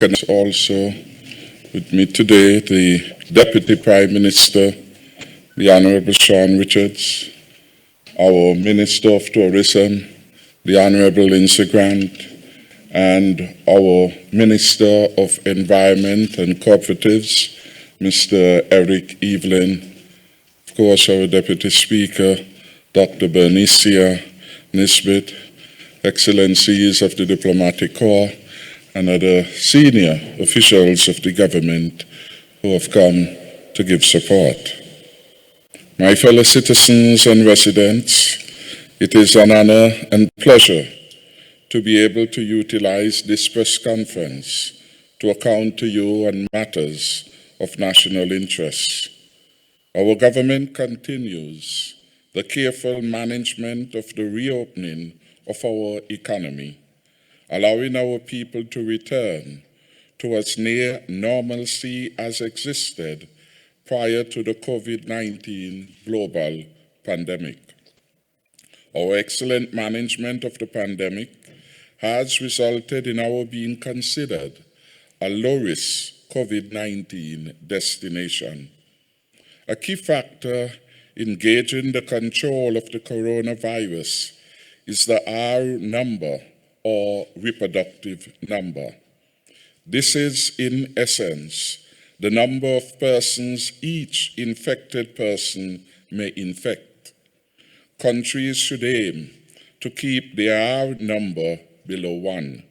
And also with me today, the Deputy Prime Minister, the Honorable Sean Richards, our Minister of Tourism, the Honorable Lindsay Grant, and our Minister of Environment and Cooperatives, Mr. Eric Evelyn, of course, our Deputy Speaker, Dr. Bernicia Nisbet, Excellencies of the Diplomatic Corps, and other senior officials of the government who have come to give support. My fellow citizens and residents, it is an honor and pleasure to be able to utilize this press conference to account to you on matters of national interest. Our government continues the careful management of the reopening of our economy, allowing our people to return to as near normalcy as existed prior to the COVID-19 global pandemic. Our excellent management of the pandemic has resulted in our being considered a low-risk COVID-19 destination. A key factor in gauging the control of the coronavirus is the R number, or reproductive number. This is, in essence, the number of persons each infected person may infect. Countries should aim to keep the R number below 1.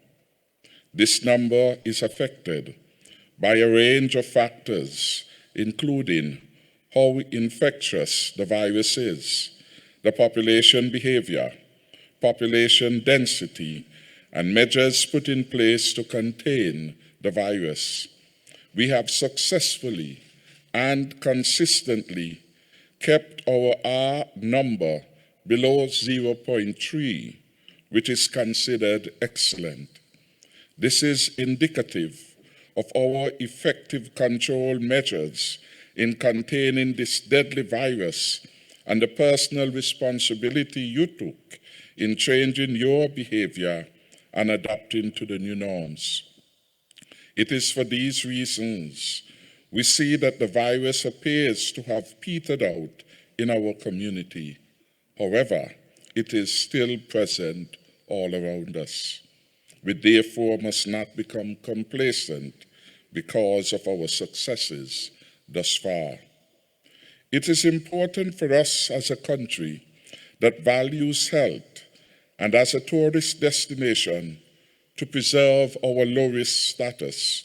This number is affected by a range of factors, including how infectious the virus is, the population behavior, population density, and measures put in place to contain the virus. We have successfully and consistently kept our R number below 0.3, which is considered excellent. This is indicative of our effective control measures in containing this deadly virus and the personal responsibility you took in changing your behavior and adapting to the new norms. It is for these reasons we see that the virus appears to have petered out in our community. However, it is still present all around us. We therefore must not become complacent because of our successes thus far. It is important for us as a country that values health and as a tourist destination to preserve our low-risk status,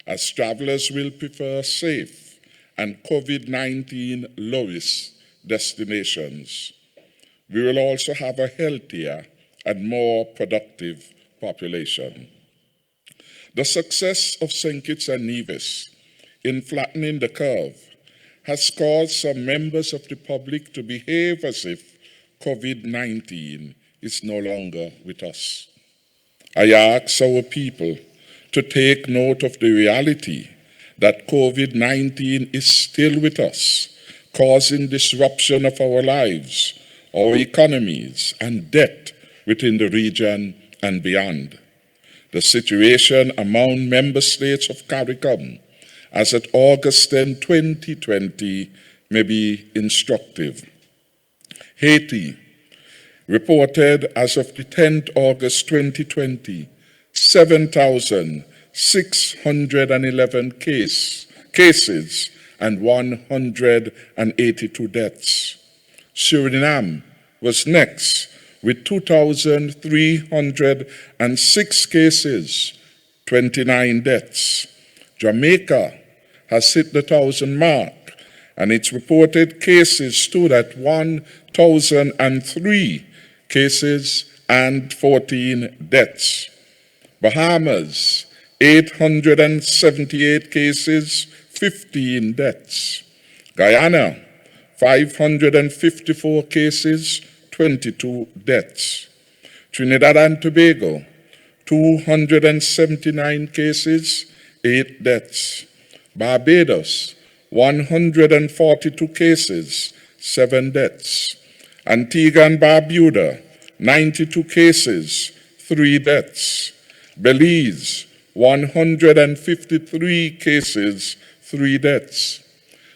as travelers will prefer safe and COVID-19 low-risk destinations. We will also have a healthier and more productive population. The success of St. Kitts and Nevis in flattening the curve has caused some members of the public to behave as if COVID-19 is no longer with us. I ask our people to take note of the reality that COVID-19 is still with us, causing disruption of our lives, our economies, and debt within the region and beyond. The situation among member states of CARICOM as at August 10, 2020 may be instructive. Haiti reported as of the 10th August 2020, 7,611 cases and 182 deaths. Suriname was next with 2,306 cases, 29 deaths. Jamaica has hit the 1,000 mark, and its reported cases stood at 1,003 cases and 14 deaths. Bahamas, 878 cases, 15 deaths. Guyana, 554 cases, 22 deaths. Trinidad and Tobago, 279 cases, 8 deaths. Barbados, 142 cases, 7 deaths. Antigua and Barbuda, 92 cases, 3 deaths. Belize, 153 cases, 3 deaths.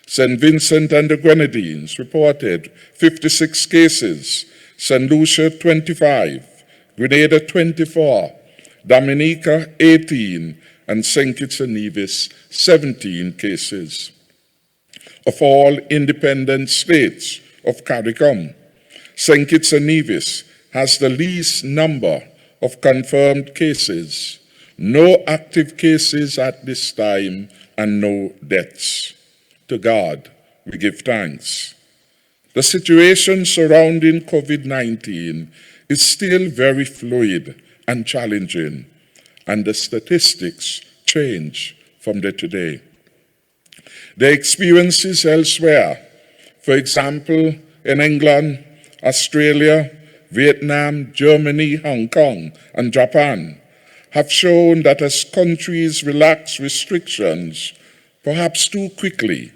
St. Vincent and the Grenadines reported 56 cases, St. Lucia 25, Grenada 24, Dominica 18, and St. Kitts and Nevis 17 cases. Of all independent states of CARICOM, St. Kitts and Nevis has the least number of confirmed cases, no active cases at this time, and no deaths. To God, we give thanks. The situation surrounding COVID-19 is still very fluid and challenging, and the statistics change from day to day. The experiences elsewhere, for example, in England, Australia, Vietnam, Germany, Hong Kong, and Japan, have shown that as countries relax restrictions, perhaps too quickly,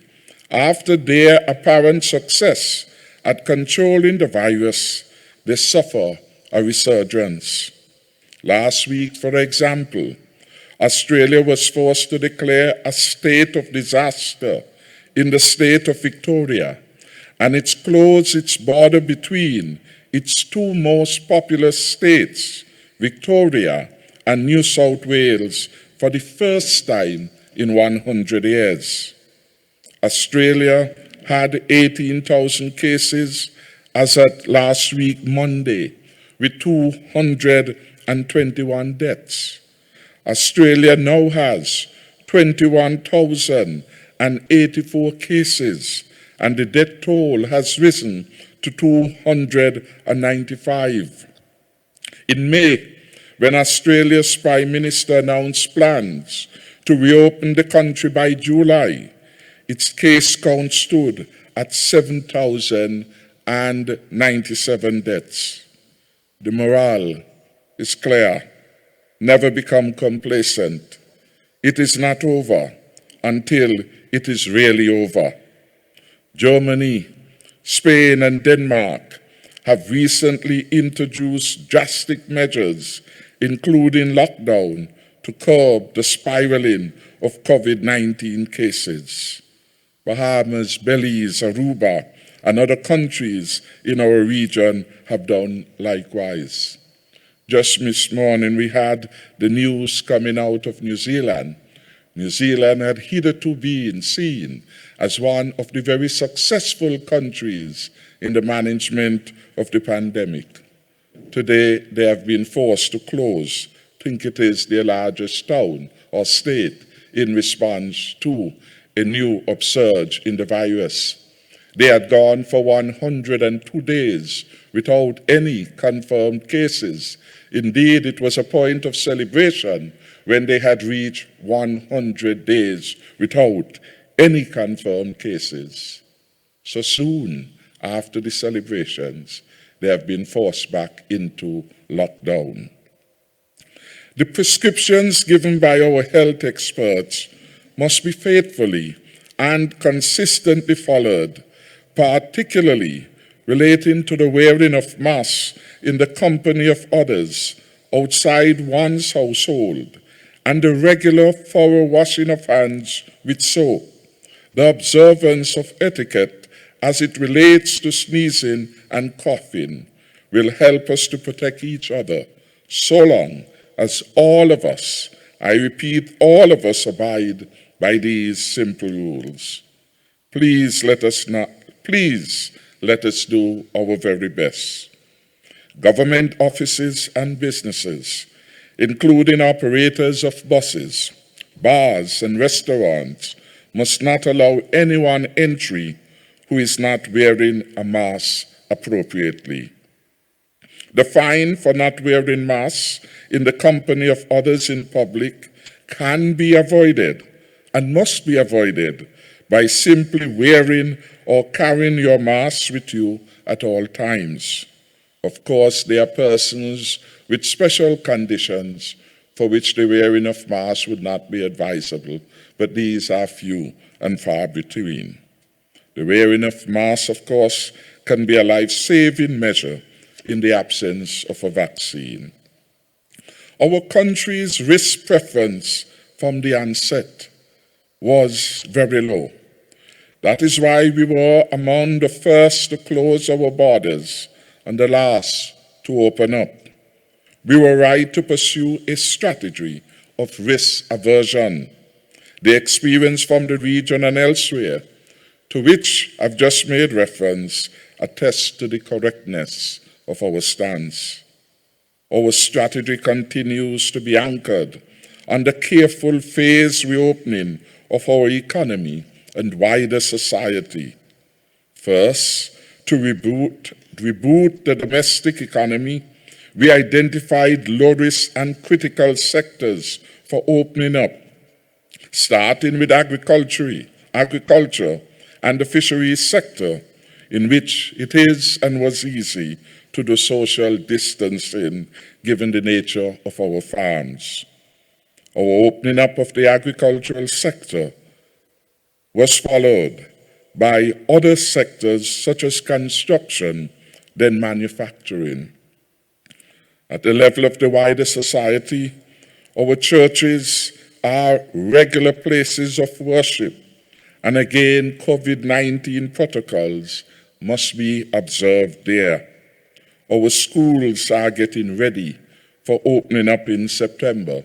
after their apparent success at controlling the virus, they suffer a resurgence. Last week, for example, Australia was forced to declare a state of disaster in the state of Victoria, and it closed its border between its 2 most populous states, Victoria and New South Wales, for the first time in 100 years. Australia had 18,000 cases as at last week, Monday, with 221 deaths. Australia now has 21,084 cases, and the death toll has risen to 295. In May, when Australia's Prime Minister announced plans to reopen the country by July, its case count stood at 7,097 deaths. The morale is clear. Never become complacent. It is not over until it is really over. Germany, Spain, and Denmark have recently introduced drastic measures, including lockdown, to curb the spiraling of COVID-19 cases. Bahamas, Belize, Aruba, and other countries in our region have done likewise. Just this morning, we had the news coming out of New Zealand. New Zealand had hitherto been seen as one of the very successful countries in the management of the pandemic. Today, they have been forced to close. I think it is their largest town or state in response to a new upsurge in the virus. They had gone for 102 days without any confirmed cases. Indeed, it was a point of celebration when they had reached 100 days without any confirmed cases. So soon after the celebrations, they have been forced back into lockdown. The prescriptions given by our health experts must be faithfully and consistently followed, particularly relating to the wearing of masks in the company of others outside one's household, and the regular thorough washing of hands with soap. The observance of etiquette as it relates to sneezing and coughing will help us to protect each other, so long as all of us, I repeat, all of us abide by these simple rules. Please let us do our very best. Government offices and businesses, including operators of buses, bars, and restaurants, must not allow anyone entry who is not wearing a mask appropriately. The fine for not wearing masks in the company of others in public can be avoided and must be avoided by simply wearing or carrying your mask with you at all times. Of course, there are persons with special conditions for which the wearing of masks would not be advisable, but these are few and far between. The wearing of masks, of course, can be a life-saving measure in the absence of a vaccine. Our country's risk preference from the onset was very low. That is why we were among the first to close our borders and the last to open up. We were right to pursue a strategy of risk aversion. The experience from the region and elsewhere, to which I've just made reference, attests to the correctness of our stance. Our strategy continues to be anchored on the careful phased reopening of our economy and wider society. First, to reboot the domestic economy, we identified low-risk and critical sectors for opening up, starting with agriculture and the fisheries sector, in which it is and was easy to do social distancing given the nature of our farms. Our opening up of the agricultural sector was followed by other sectors such as construction, then manufacturing. At the level of the wider society, our churches are regular places of worship, and again, COVID-19 protocols must be observed there. Our schools are getting ready for opening up in September,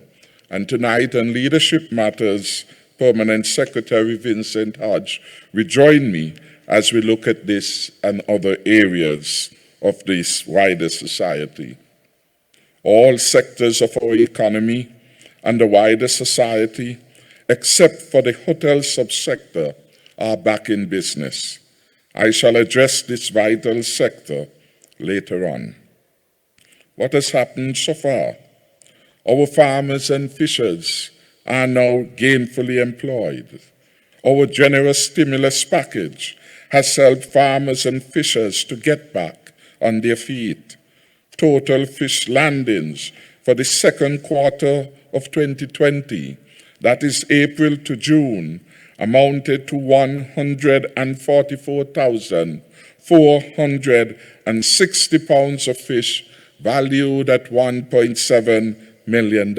and tonight on Leadership Matters, Permanent Secretary Vincent Hodge will join me as we look at this and other areas of this wider society. All sectors of our economy and the wider society, except for the hotel subsector, are back in business. I shall address this vital sector later on. What has happened so far? Our farmers and fishers are now gainfully employed. Our generous stimulus package has helped farmers and fishers to get back on their feet. Total fish landings for the second quarter of 2020, that is April to June, amounted to 144,460 pounds of fish valued at $1.7 million.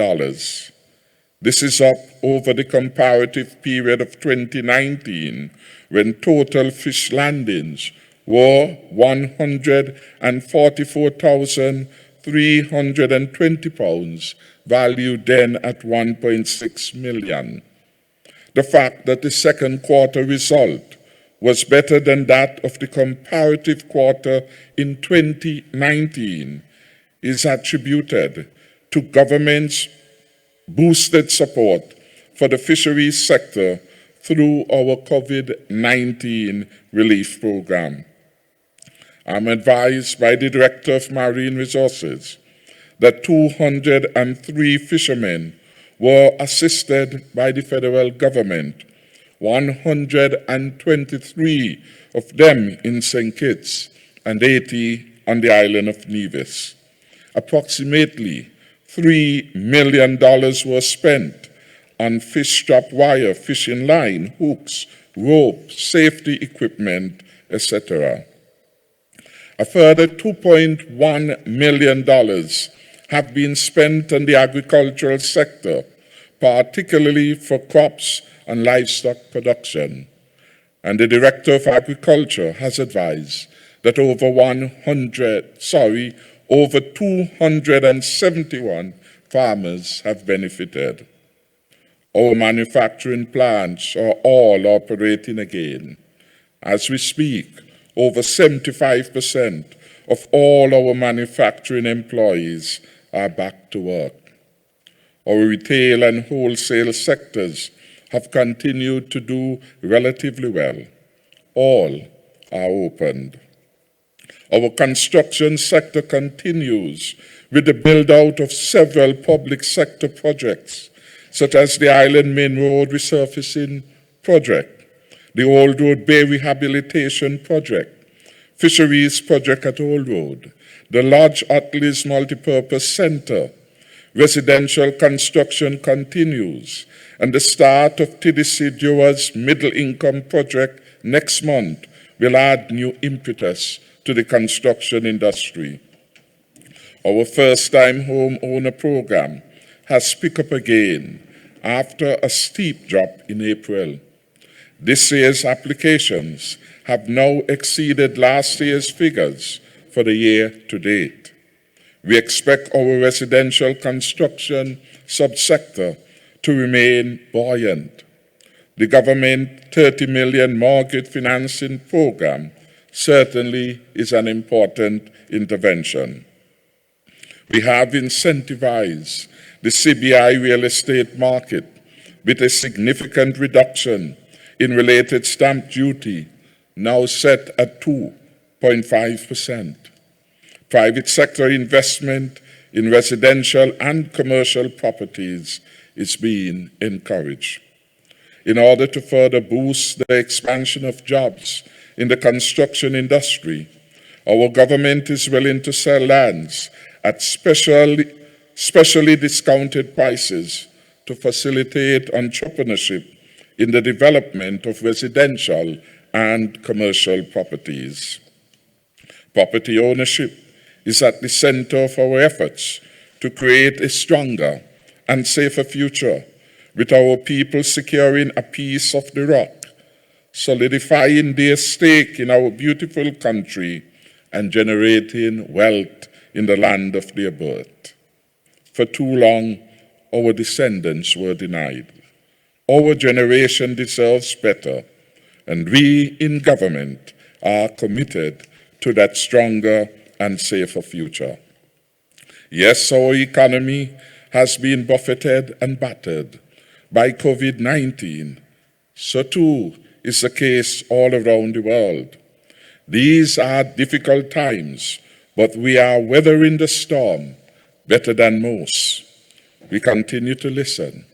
This is up over the comparative period of 2019, when total fish landings were 144,320 pounds, valued then at 1.6 million. The fact that the second quarter result was better than that of the comparative quarter in 2019 is attributed to government's boosted support for the fisheries sector through our COVID-19 relief program. I'm advised by the Director of Marine Resources that 203 fishermen were assisted by the federal government, 123 of them in St. Kitts and 80 on the island of Nevis. Approximately $3 million were spent on fish trap wire, fishing line, hooks, rope, safety equipment, etc. A further $2.1 million have been spent on the agricultural sector, particularly for crops and livestock production. And the Director of Agriculture has advised that over 271 farmers have benefited. Our manufacturing plants are all operating again. As we speak, over 75% of all our manufacturing employees are back to work. Our retail and wholesale sectors have continued to do relatively well. All are opened. Our construction sector continues with the build-out of several public sector projects, such as the Island Main Road Resurfacing Project, the Old Road Bay Rehabilitation Project, Fisheries Project at Old Road, the Lodge Otley's Multipurpose Center. Residential construction continues, and the start of TDC Dua's Middle Income Project next month will add new impetus to the construction industry. Our first-time home owner program has picked up again after a steep drop in April. This year's applications have now exceeded last year's figures for the year to date. We expect our residential construction subsector to remain buoyant. The government 30 million mortgage financing program certainly is an important intervention. We have incentivized the CBI real estate market with a significant reduction in related stamp duty, now set at 2.5%. Private sector investment in residential and commercial properties is being encouraged. In order to further boost the expansion of jobs in the construction industry, our government is willing to sell lands at specially discounted prices to facilitate entrepreneurship in the development of residential and commercial properties. Property ownership is at the center of our efforts to create a stronger and safer future, with our people securing a piece of the rock, solidifying their stake in our beautiful country, and generating wealth in the land of their birth. For too long, our descendants were denied. Our generation deserves better, and we in government are committed to that stronger and safer future. Yes, our economy has been buffeted and battered by COVID-19. So too is the case all around the world. These are difficult times, but we are weathering the storm better than most. We continue to listen,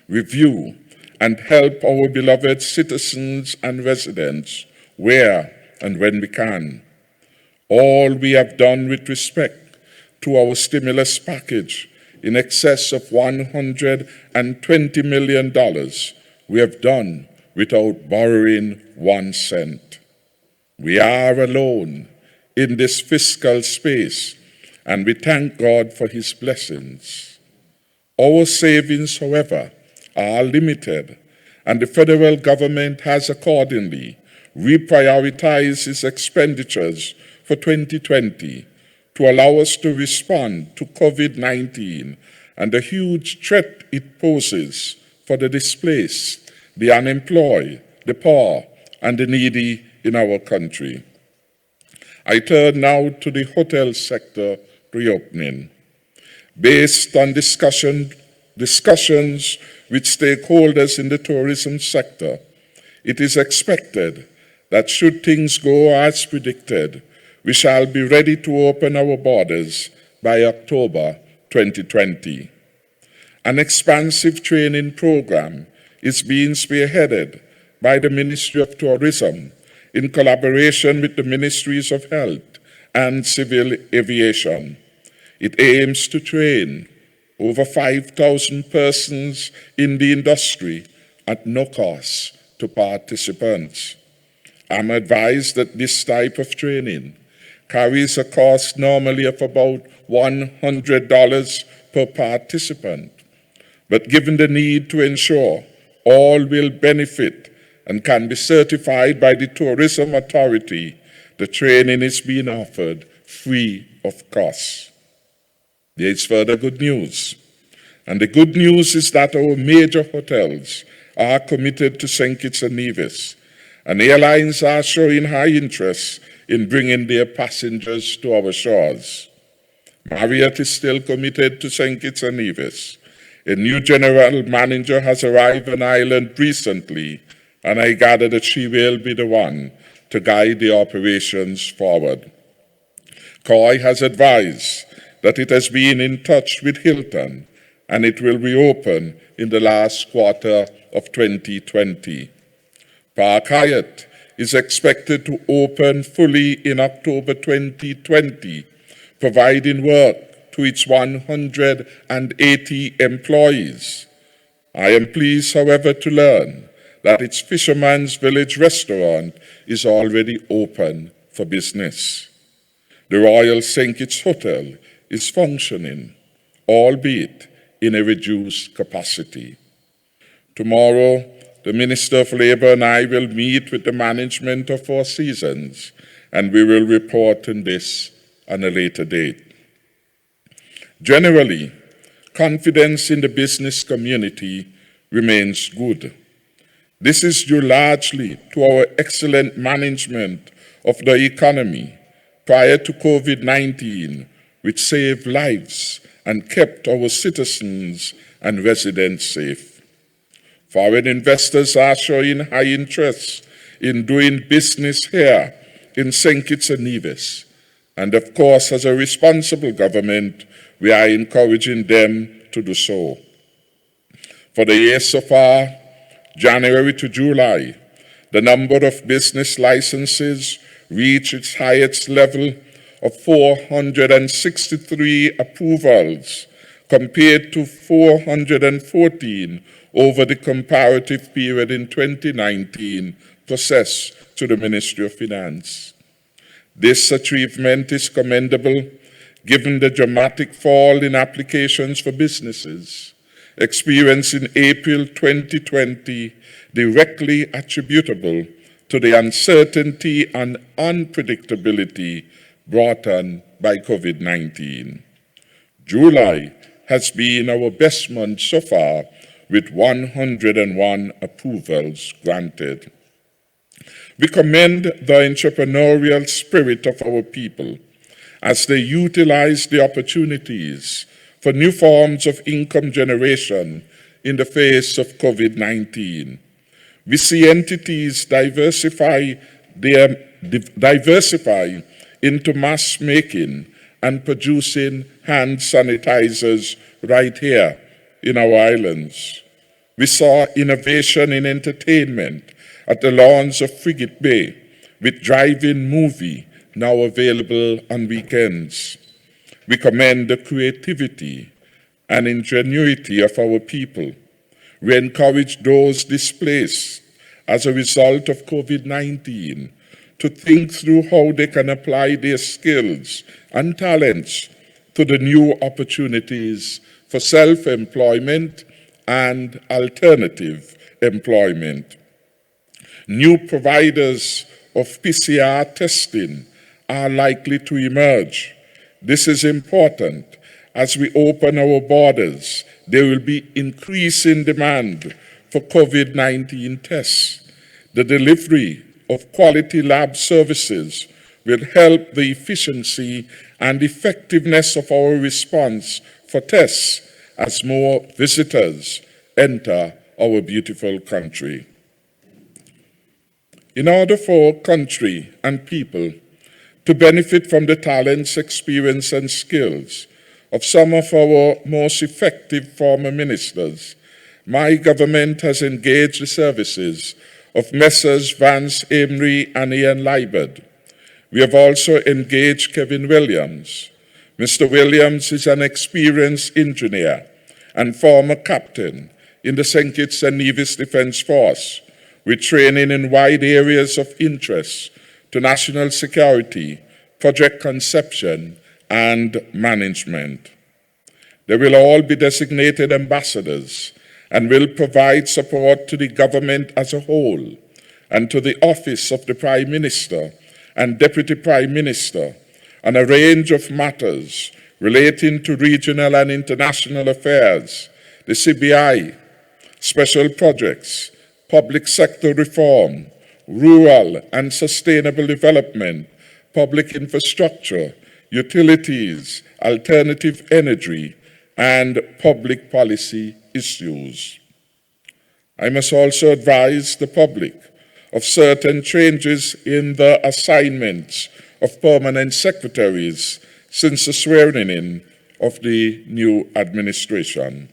review, and help our beloved citizens and residents where and when we can. All we have done with respect to our stimulus package in excess of $120 million, we have done without borrowing 1 cent. We are alone in this fiscal space, and we thank God for His blessings. Our savings, however, are limited, and the federal government has accordingly reprioritized its expenditures for 2020 to allow us to respond to COVID-19 and the huge threat it poses for the displaced, the unemployed, the poor, and the needy in our country. I turn now to the hotel sector reopening. Based on discussions with stakeholders in the tourism sector, it is expected that should things go as predicted, we shall be ready to open our borders by October 2020. An expansive training program is being spearheaded by the Ministry of Tourism in collaboration with the Ministries of Health and Civil Aviation. It aims to train over 5,000 persons in the industry at no cost to participants. I'm advised that this type of training carries a cost normally of about $100 per participant. But given the need to ensure all will benefit and can be certified by the Tourism Authority, the training is being offered free of cost. There is further good news. And the good news is that our major hotels are committed to St. Kitts and Nevis, and airlines are showing high interest in bringing their passengers to our shores. Marriott is still committed to St. Kitts and Nevis. A new general manager has arrived on island recently, and I gather that she will be the one to guide the operations forward. COI has advised that it has been in touch with Hilton, and it will reopen in the last quarter of 2020. Park Hyatt is expected to open fully in October 2020, providing work to its 180 employees. I am pleased, however, to learn that its Fisherman's Village restaurant is already open for business. The Royal St. Kitts Hotel is functioning, albeit in a reduced capacity. Tomorrow, the Minister of Labour and I will meet with the management of Four Seasons, and we will report on this on a later date. Generally, confidence in the business community remains good. This is due largely to our excellent management of the economy prior to COVID-19, which saved lives and kept our citizens and residents safe. Foreign investors are showing high interest in doing business here in St. Kitts and Nevis. And of course, as a responsible government, we are encouraging them to do so. For the year so far, January to July, the number of business licenses reached its highest level of 463 approvals, compared to 414 over the comparative period in 2019 processed to the Ministry of Finance. This achievement is commendable given the dramatic fall in applications for businesses experienced in April 2020, directly attributable to the uncertainty and unpredictability brought on by COVID-19. July has been our best month so far, with 101 approvals granted. We commend the entrepreneurial spirit of our people as they utilize the opportunities for new forms of income generation in the face of COVID-19. We see entities diversify into mass making and producing hand sanitizers right here in our islands. We saw innovation in entertainment at the lawns of Frigate Bay, with drive-in movie now available on weekends. We commend the creativity and ingenuity of our people. We encourage those displaced as a result of COVID-19 to think through how they can apply their skills and talents to the new opportunities for self-employment and alternative employment. New providers of PCR testing are likely to emerge. This is important. As we open our borders, there will be increasing demand for COVID-19 tests. The delivery of quality lab services will help the efficiency and effectiveness of our response for tests as more visitors enter our beautiful country. In order for our country and people to benefit from the talents, experience, and skills of some of our most effective former ministers, my government has engaged the services of Messrs. Vance Amory and Ian Liebert. We have also engaged Kevin Williams. Mr. Williams is an experienced engineer and former captain in the St. Kitts and Nevis Defence Force, with training in wide areas of interest to national security, project conception, and management. They will all be designated ambassadors and will provide support to the government as a whole and to the office of the Prime Minister and Deputy Prime Minister on a range of matters relating to regional and international affairs, the CBI, special projects, public sector reform, rural and sustainable development, public infrastructure, utilities, alternative energy, and public policy issues. I must also advise the public of certain changes in the assignments of permanent secretaries since the swearing-in of the new administration.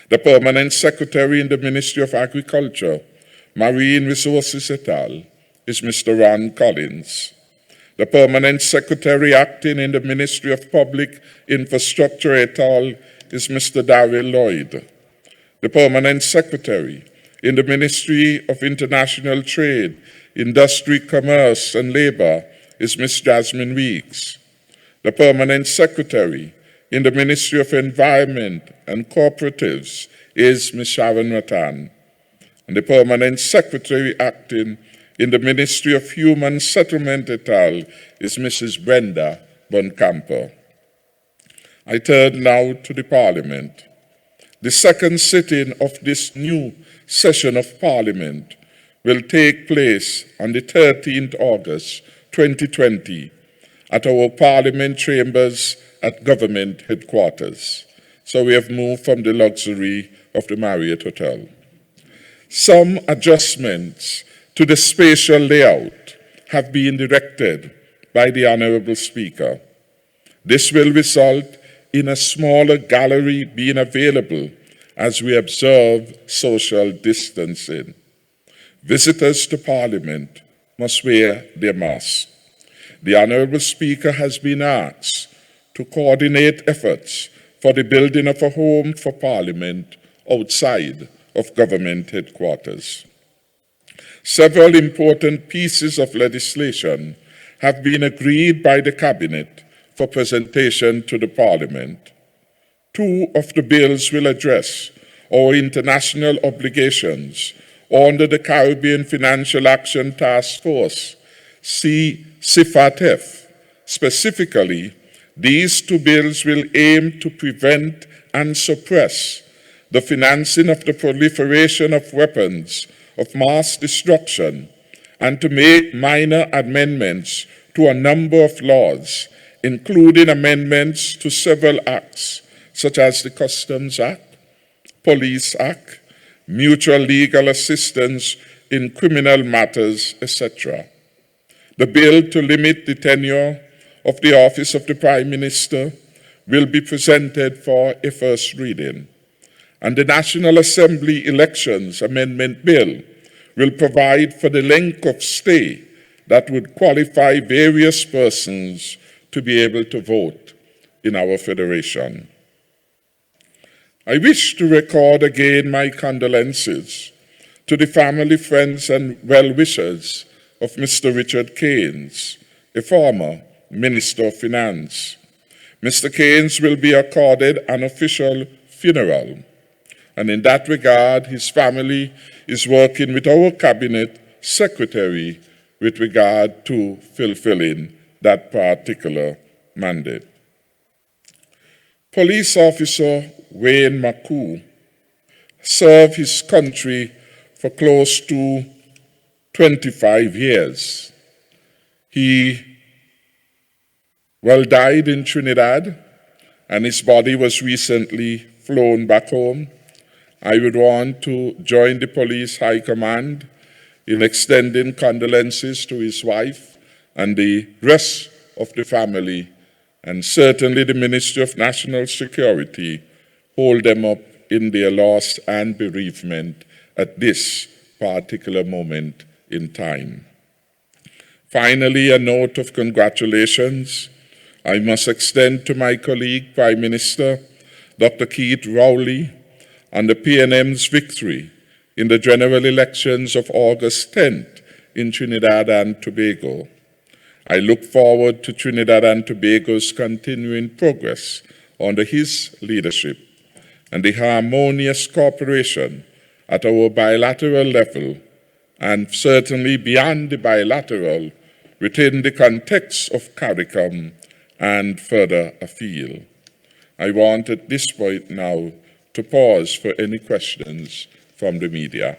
The permanent secretary in the Ministry of Agriculture, Marine Resources et al. Is Mr. Ron Collins. The permanent secretary acting in the Ministry of Public Infrastructure et al. Is Mr. Darrell Lloyd. The permanent secretary in the Ministry of International Trade, Industry, Commerce and Labor is Ms. Jasmine Weeks. The permanent secretary in the Ministry of Environment and Cooperatives is Ms. Sharon Rattan, and the Permanent Secretary acting in the Ministry of Human Settlement et al. Is Mrs. Brenda Boncamper. I turn now to the Parliament. The second sitting of this new session of Parliament will take place on the 13th August 2020 at our Parliament chambers at Government Headquarters. So we have moved from the luxury of the Marriott Hotel. Some adjustments to the spatial layout have been directed by the Honourable Speaker. This will result in a smaller gallery being available as we observe social distancing. Visitors to Parliament must wear their masks. The Honourable Speaker has been asked to coordinate efforts for the building of a home for Parliament outside of Government Headquarters. Several important pieces of legislation have been agreed by the Cabinet for presentation to the Parliament. Two of the bills will address our international obligations under the Caribbean Financial Action Task Force, CFATF. Specifically, these two bills will aim to prevent and suppress the financing of the proliferation of weapons of mass destruction and to make minor amendments to a number of laws, including amendments to several acts, such as the Customs Act, Police Act, Mutual Legal Assistance in Criminal Matters, etc. The bill to limit the tenure of the office of the Prime Minister will be presented for a first reading, and the National Assembly Elections Amendment Bill will provide for the length of stay that would qualify various persons to be able to vote in our federation. I wish to record again my condolences to the family, friends, and well-wishers of Mr. Richard Keynes, a former Minister of Finance. Mr. Keynes will be accorded an official funeral, and in that regard, his family is working with our Cabinet Secretary with regard to fulfilling that particular mandate. Police Officer Wayne McCoo served his country for close to 25 years. He died in Trinidad, and his body was recently flown back home. I would want to join the Police High Command in extending condolences to his wife and the rest of the family, and certainly the Ministry of National Security hold them up in their loss and bereavement at this particular moment in time. Finally, a note of congratulations I must extend to my colleague, Prime Minister Dr. Keith Rowley, on the PNM's victory in the general elections of August 10th in Trinidad and Tobago. I look forward to Trinidad and Tobago's continuing progress under his leadership and the harmonious cooperation at our bilateral level, and certainly beyond the bilateral within the context of CARICOM and further afield. I want at this point now to pause for any questions from the media.